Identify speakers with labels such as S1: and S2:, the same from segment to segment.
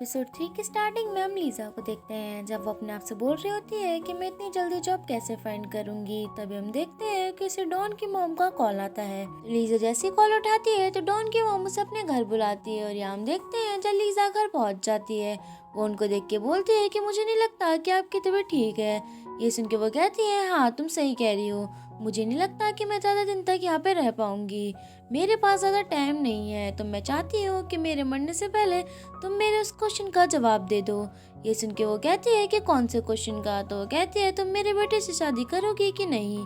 S1: Episode 3 की starting में हम लीजा को देखते हैं जब वो अपने आप से बोल रही होती है कि मैं इतनी जल्दी जॉब कैसे फाइंड करूंगी। तभी हम देखते हैं कि उसे डॉन की मॉम का कॉल आता है। लीजा जैसी कॉल उठाती है तो डॉन की मॉम उसे अपने घर बुलाती है और यहाँ हम देखते हैं जब लीजा घर पहुंच जाती है वो उनको देख के बोलती है कि मुझे नहीं लगता कि आपकी तबीयत ठीक है। ये सुन के वो कहती है हाँ तुम सही कह रही हो, मुझे नहीं लगता कि मैं ज़्यादा दिन तक यहाँ पे रह पाऊंगी। मेरे पास ज़्यादा टाइम नहीं है तो मैं चाहती हूँ कि मेरे मरने से पहले तुम मेरे उस क्वेश्चन का जवाब दे दो। ये सुन के वो कहती है कि कौन से क्वेश्चन का। तो वो कहती है तुम मेरे बेटे से शादी करोगी कि नहीं।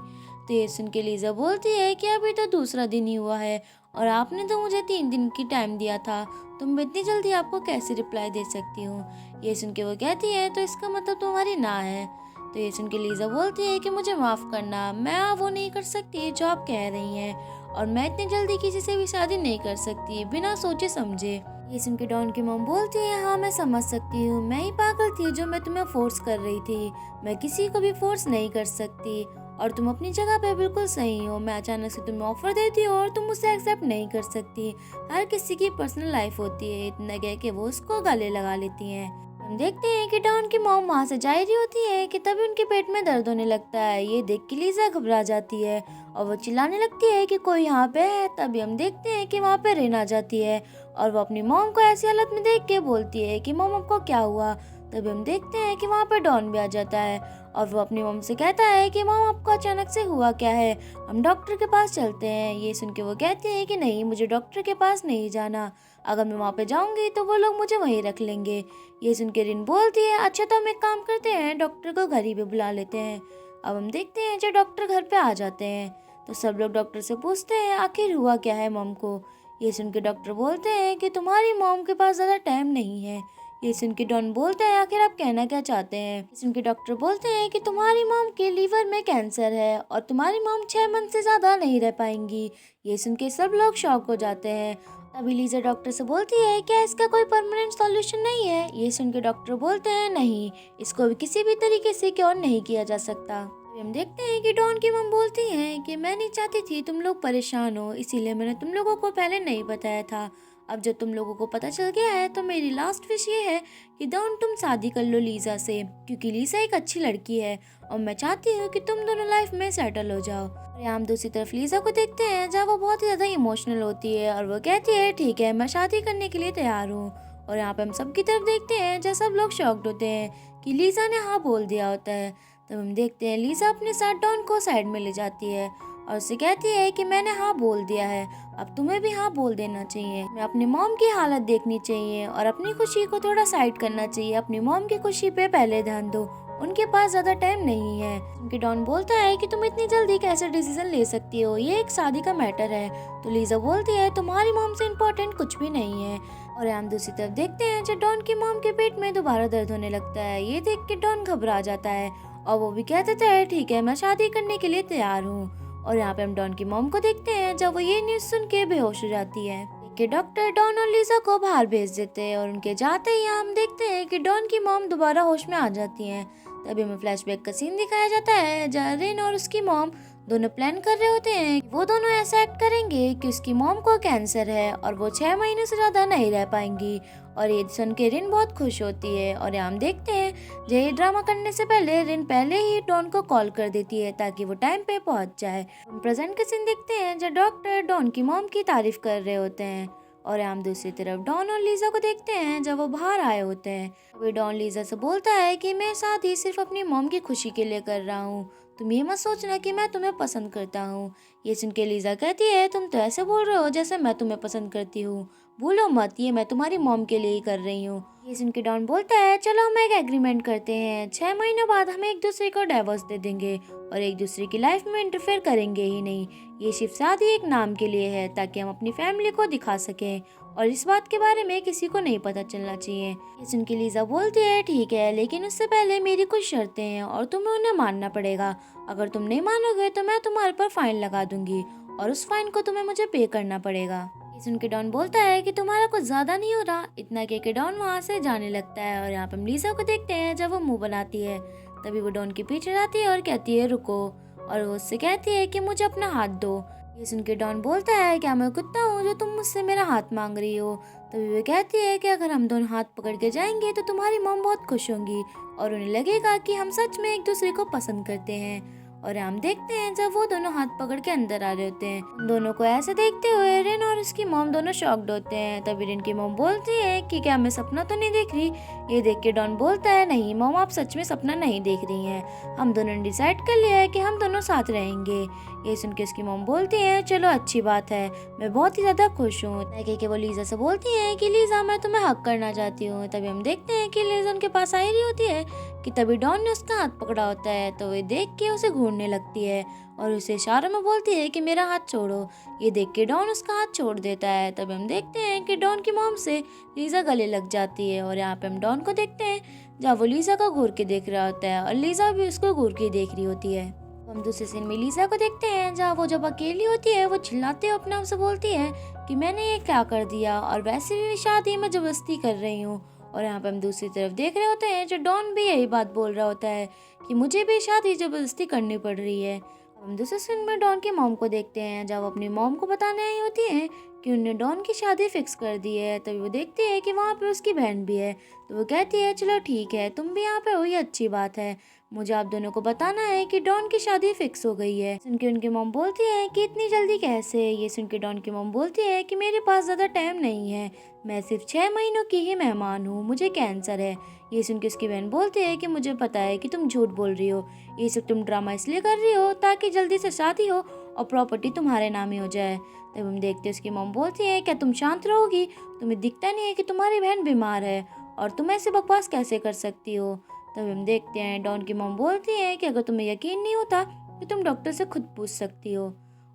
S1: तो ये सुन के लीजा बोलती है कि अभी तो दूसरा दिन ही हुआ है और आपने तो मुझे 3 दिन की टाइम दिया था, तो मैं इतनी जल्दी आपको कैसे रिप्लाई दे सकती हूँ। ये सुन के वो कहती है तो इसका मतलब तुम्हारी ना है। तो ये सुन के लीजा बोलती है कि मुझे माफ़ करना, मैं वो नहीं कर सकती जो आप कह रही हैं और मैं इतनी जल्दी किसी से भी शादी नहीं कर सकती बिना सोचे समझे। ये सुन के डॉन की मॉम बोलती है हाँ मैं समझ सकती हूँ, मैं ही पागल थी जो मैं तुम्हें फोर्स कर रही थी, मैं किसी को भी फोर्स नहीं कर सकती और तुम अपनी जगह पे बिल्कुल सही हो। मैं अचानक से तुम्हें ऑफर देती हूँ और तुम उसे एक्सेप्ट नहीं कर सकती। हर किसी की पर्सनल लाइफ होती है। इतना कह के वो उसको गले लगा लेती हैं। हम देखते हैं कि डॉन की मॉम वहाँ से जा रही होती है कि तभी उनके पेट में दर्द होने लगता है। ये देख के लीजा घबरा जाती है और वो चिल्लाने लगती है कि कोई यहाँ पे है। तभी हम देखते हैं कि वहाँ पे रेन आ जाती है और वो अपनी मॉम को ऐसी हालत में देख के बोलती है कि मॉम आपको क्या हुआ। तभी हम देखते हैं कि वहाँ पे डॉन भी आ जाता है और वो अपनी मॉम से कहता है कि मॉम आपको अचानक से हुआ क्या है, हम डॉक्टर के पास चलते हैं। ये सुन के वो कहती है कि नहीं मुझे डॉक्टर के पास नहीं जाना, अगर मैं वहाँ पे जाऊँगी तो वो लोग मुझे वहीं रख लेंगे। ये सुन के रिन बोलती है अच्छा तो हम एक काम करते हैं डॉक्टर को घर ही पे बुला लेते हैं। अब हम देखते हैं जब डॉक्टर घर पे आ जाते हैं तो सब लोग डॉक्टर से पूछते हैं आखिर हुआ क्या है मॉम को। ये सुन के डॉक्टर बोलते हैं कि तुम्हारी मॉम के पास ज़्यादा टाइम नहीं है। ये सुन के डॉन बोलते हैं आखिर आप कहना क्या चाहते हैं। ये सुन के डॉक्टर बोलते हैं कि तुम्हारी मॉम के लीवर में कैंसर है और तुम्हारी मॉम 6 मंथ से ज़्यादा नहीं रह पाएंगी। ये सुन के सब लोग शॉक हो जाते हैं। तभी लीजा डॉक्टर से बोलती है क्या इसका कोई परमानेंट सॉल्यूशन नहीं है। ये सुन के डॉक्टर बोलते हैं नहीं, इसको भी किसी भी तरीके से क्योर नहीं किया जा सकता। हम देखते हैं कि डॉन की मम बोलती हैं कि मैं नहीं चाहती थी तुम लोग परेशान हो, इसीलिए मैंने तुम लोगों को पहले नहीं बताया था। अब जब तुम लोगों को पता चल गया है तो मेरी लास्ट विश ये है कि डॉन तुम शादी कर लो लीजा से, क्योंकि लीजा एक अच्छी लड़की है और मैं चाहती हूँ कि तुम दोनों लाइफ में सेटल हो जाओ। और यहाँ हम दूसरी तरफ लीजा को देखते हैं जहाँ वो बहुत ही ज़्यादा इमोशनल होती है और वो कहती है ठीक है मैं शादी करने के लिए तैयार हूँ। और यहाँ पे हम सबकी तरफ देखते हैं जहाँ सब लोग शॉक्ड होते हैं कि लीजा ने हाँ बोल दिया होता है। तब हम देखते हैं लीजा अपने साथ डॉन को साइड में ले जाती है और उसे कहती है कि मैंने हाँ बोल दिया है, अब तुम्हें भी हाँ बोल देना चाहिए। मैं अपनी मॉम की हालत देखनी चाहिए और अपनी खुशी को थोड़ा साइड करना चाहिए। अपनी मॉम की खुशी पे पहले ध्यान दो, उनके पास ज्यादा टाइम नहीं है। क्योंकि डॉन बोलता है कि तुम इतनी जल्दी कैसे डिसीजन ले सकती हो, ये एक शादी का मैटर है। तो लीजा बोलती है तुम्हारी मॉम से इम्पोर्टेंट कुछ भी नहीं है। और हम दूसरी तरफ देखते हैं जब डॉन की मॉम के पेट में दोबारा दर्द होने लगता है। ये देख के डॉन घबरा जाता है और वो भी कह देता है ठीक है मैं शादी करने के लिए तैयार हूँ। और यहाँ पे हम डॉन की मॉम को देखते हैं जब वो ये न्यूज़ सुन के बेहोश हो जाती है कि डॉक्टर डॉन और लीजा को बाहर भेज देते हैं और उनके जाते ही हम देखते हैं कि डॉन की मॉम दोबारा होश में आ जाती हैं। तभी हमें फ्लैशबैक का सीन दिखाया जाता है जहाँ रिन और उसकी मॉम दोनों प्लान कर रहे होते हैं कि वो दोनों ऐसा एक्ट करेंगे कि उसकी मॉम को कैंसर है और वो 6 महीने से ज़्यादा नहीं रह पाएंगी। और ये सुन के रिन बहुत खुश होती है और यहाँ हम देखते हैं ये ड्रामा करने से पहले रिन पहले ही डॉन को कॉल कर देती है ताकि वो टाइम पे पहुंच जाए। हम प्रेजेंट के सीन देखते हैं जब डॉक्टर डॉन की मॉम की तारीफ कर रहे होते हैं और हम दूसरी तरफ डॉन और लीजा को देखते हैं जब वो बाहर आए होते हैं। अभी डॉन लीजा से बोलता है कि मैं शादी सिर्फ अपनी मॉम की खुशी के लिए कर रहा हूँ, तुम ये मत सोचना कि मैं तुम्हें पसंद करता हूँ। ये सुन के लीजा कहती है तुम तो ऐसे बोल रहे हो जैसे मैं तुम्हें पसंद करती हूँ, भूलो मत ये मैं तुम्हारी मॉम के लिए ही कर रही हूँ। ये सुन के डॉन बोलता है चलो हम एक एग्रीमेंट करते हैं, 6 महीनों बाद हम एक दूसरे को डाइवोर्स दे देंगे और एक दूसरे की लाइफ में इंटरफेयर करेंगे ही नहीं। ये सिर्फ शादी एक नाम के लिए है ताकि हम अपनी फैमिली को दिखा सकें और इस बात के बारे में किसी को नहीं पता चलना चाहिए। ये सुन के लीजा बोलती है ठीक है लेकिन उससे पहले मेरी कुछ शर्तें हैं और तुम्हें उन्हें मानना पड़ेगा। अगर तुम नहीं मानोगे तो मैं तुम्हारे पर फाइन लगा दूंगी और उस फाइन को तुम्हें मुझे पे करना पड़ेगा। ये सुन के डॉन बोलता है कि तुम्हारा कुछ ज्यादा नहीं हो रहा। इतना कह के डॉन वहाँ से जाने लगता है और यहाँ पे हम लीजा को देखते हैं जब वो मुंह बनाती है। तभी वो डॉन के पीछे जाती है और कहती है रुको और वो उससे कहती है कि मुझे अपना हाथ दो। ये सुन के डॉन बोलता है, क्या मैं कुत्ता हूँ जो तुम मुझसे मेरा हाथ मांग रही हो? तभी वो कहती है कि अगर हम दोनों हाथ पकड़ के जाएंगे तो तुम्हारी मॉम बहुत खुश होंगी और उन्हें लगेगा कि हम सच में एक दूसरे को पसंद करते हैं। और हम देखते हैं जब वो दोनों हाथ पकड़ के अंदर आ रहे होते हैं। उन दोनों को ऐसे देखते हुए रिन और उसकी मॉम दोनों शॉक्ड होते हैं। तभी रिन की मॉम बोलती है कि क्या मैं सपना तो नहीं देख रही? ये देख के डॉन बोलता है, नहीं मॉम, आप सच में सपना नहीं देख रही हैं। हम दोनों ने डिसाइड कर लिया है कि हम दोनों साथ रहेंगे। ये सुन के उसकी मॉम बोलती है, चलो अच्छी बात है, मैं बहुत ही ज्यादा खुश हूँ। कह के वो लीजा से बोलती है कि लीजा, मैं तुम्हें हक करना चाहती हूँ। तभी हम देखते हैं कि लीजा उनके पास आई रही होती है कि तभी डॉन ने उसका हाथ पकड़ा होता है। तो वे देख के उसे घूरने लगती है और उसे इशारों में बोलती है कि मेरा हाथ छोड़ो। ये देख के डॉन उसका हाथ छोड़ देता है। तभी हम देखते हैं कि डॉन की मॉम से लीजा गले लग जाती है और यहाँ पे हम डॉन को देखते हैं जहाँ वो लीजा को घूर के देख रहा होता है और लीजा भी उसको घूर के देख रही होती है। हम दूसरे सीन में लीजा को देखते हैं जहाँ वो जब अकेली होती है वो चिल्लाते हुए अपने आप से बोलती है कि मैंने ये क्या कर दिया, और वैसे भी शादी में जबरदस्ती कर रही हूँ। और यहाँ पे हम दूसरी तरफ देख रहे होते हैं जो डॉन भी यही बात बोल रहा होता है कि मुझे भी शादी जबरदस्ती करनी पड़ रही है। हम दूसरे सीन में डॉन की मॉम को देखते हैं जब वो अपनी मॉम को बताने आई होती है कि उन्होंने डॉन की शादी फिक्स कर दी है। तभी वो देखती है कि वहाँ पे उसकी बहन भी है। तो वो कहती है, चलो ठीक है, तुम भी यहाँ पे हो, ये अच्छी बात है, मुझे आप दोनों को बताना है कि डॉन की शादी फिक्स हो गई है। सुन के उनकी मॉम बोलती है कि इतनी जल्दी कैसे? ये सुन के डॉन की मॉम बोलती है कि मेरे पास ज़्यादा टाइम नहीं है, मैं सिर्फ 6 महीनों की ही मेहमान हूँ, मुझे कैंसर है। ये सुन के उसकी बहन बोलती है कि मुझे पता है कि तुम झूठ बोल रही हो, ये सब तुम ड्रामा इसलिए कर रही हो ताकि जल्दी से शादी हो और प्रॉपर्टी तुम्हारे नाम ही हो जाए। तब हम देखते उसकी मॉम बोलती है, क्या तुम शांत रहोगी? तुम्हें दिखता नहीं है कि तुम्हारी बहन बीमार है और तुम ऐसे बकवास कैसे कर सकती हो? तब हम देखते हैं डॉन की मॉम बोलती है कि अगर तुम्हें यकीन नहीं होता तो तुम डॉक्टर से खुद पूछ सकती हो।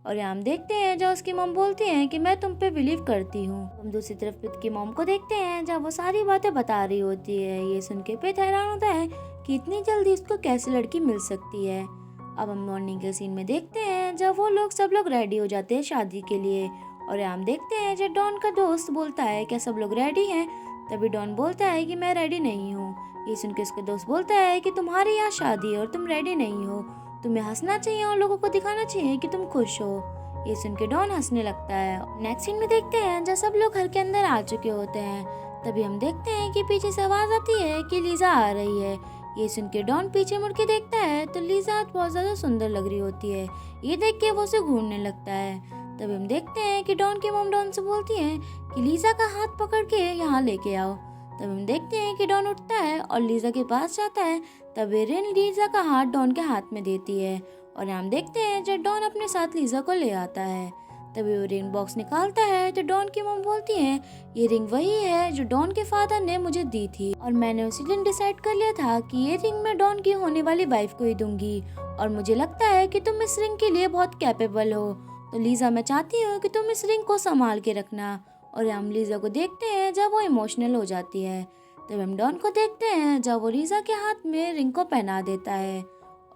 S1: और यहाँ हम देखते हैं जहाँ उसकी मॉम बोलती हैं कि मैं तुम पे बिलीव करती हूँ। हम दूसरी तरफ पित की मॉम को देखते हैं जहाँ वो सारी बातें बता रही होती है। ये सुन के पित हैरान होता है कि इतनी जल्दी उसको कैसे लड़की मिल सकती है। अब हम मॉर्निंग के सीन में देखते हैं जब वो लोग सब लोग रेडी हो जाते हैं शादी के लिए। और यहाँ हम देखते हैं जब डॉन का दोस्त बोलता है, क्या सब लोग रेडी हैं? तभी डॉन बोलता है कि मैं रेडी नहीं हूँ। ये सुन के उसका दोस्त बोलता है कि तुम्हारी यहाँ शादी है और तुम रेडी नहीं हो, तुम्हें हंसना चाहिए और लोगों को दिखाना चाहिए कि तुम खुश हो। ये सुन के डॉन हंसने लगता है। नेक्स्ट सीन में देखते हैं जब सब लोग घर के अंदर आ चुके होते हैं। तभी हम देखते हैं कि पीछे से आवाज आती है कि लीजा आ रही है। ये सुन के डॉन पीछे मुड़ के देखता है तो लीजा आज बहुत ज्यादा सुंदर लग रही होती है। ये देख के वो उसे घूरने लगता है। तभी हम देखते हैं कि डॉन की मॉम डॉन से बोलती है कि लीजा का हाथ पकड़ के यहाँ लेके आओ। तब हम देखते हैं कि डॉन उठता है और लीजा के पास जाता है। तभी रिन लीजा का हाथ डॉन के हाथ में देती है और हम देखते हैं जब डॉन अपने साथ लीजा को ले आता है। तभी वो रिंग बॉक्स निकालता है तो डॉन की मॉम बोलती है, ये रिंग वही है जो डॉन के फादर ने मुझे दी थी और मैंने उसी दिन डिसाइड कर लिया था कि ये रिंग मैं डॉन की होने वाली वाइफ को ही दूंगी और मुझे लगता है कि तुम इस रिंग के लिए बहुत कैपेबल हो, तो लीजा मैं चाहती हूँ कि तुम इस रिंग को संभाल के रखना। और हम लीजा को देखते हैं जब वो इमोशनल हो जाती है। तब हम डॉन को देखते हैं जब वो लीजा के हाथ में रिंग को पहना देता है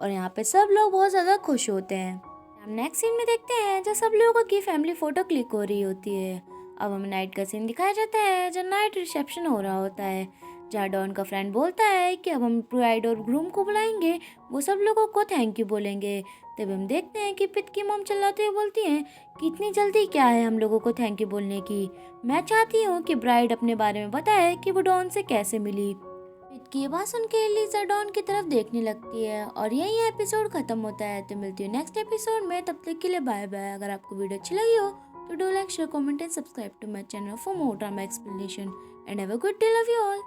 S1: और यहाँ पे सब लोग बहुत ज्यादा खुश होते हैं। हम नेक्स्ट सीन में देखते हैं जब सब लोगों की फैमिली फोटो क्लिक हो रही होती है। अब हमें नाइट का सीन दिखाया जाता है जब नाइट रिसेप्शन हो रहा होता है, जहाँ डॉन का फ्रेंड बोलता है कि अब हम ब्राइड और ग्रूम को बुलाएंगे, वो सब लोगों को थैंक यू बोलेंगे। तब हम देखते हैं कि पित की मॉम चिल्लाते हुए बोलती हैं कि इतनी जल्दी क्या है हम लोगों को थैंक यू बोलने की, मैं चाहती हूँ कि ब्राइड अपने बारे में बताए कि वो डॉन से कैसे मिली। पित की बात सुन के लीजा डॉन की तरफ देखने लगती है और यही एपिसोड खत्म होता है। तो मिलती हूँ नेक्स्ट एपिसोड में, तब तक के लिए बाय बाय। अगर आपको वीडियो अच्छी लगी हो तो do like, share, comment and subscribe to my channel for more drama explanation and have a good day, love you all.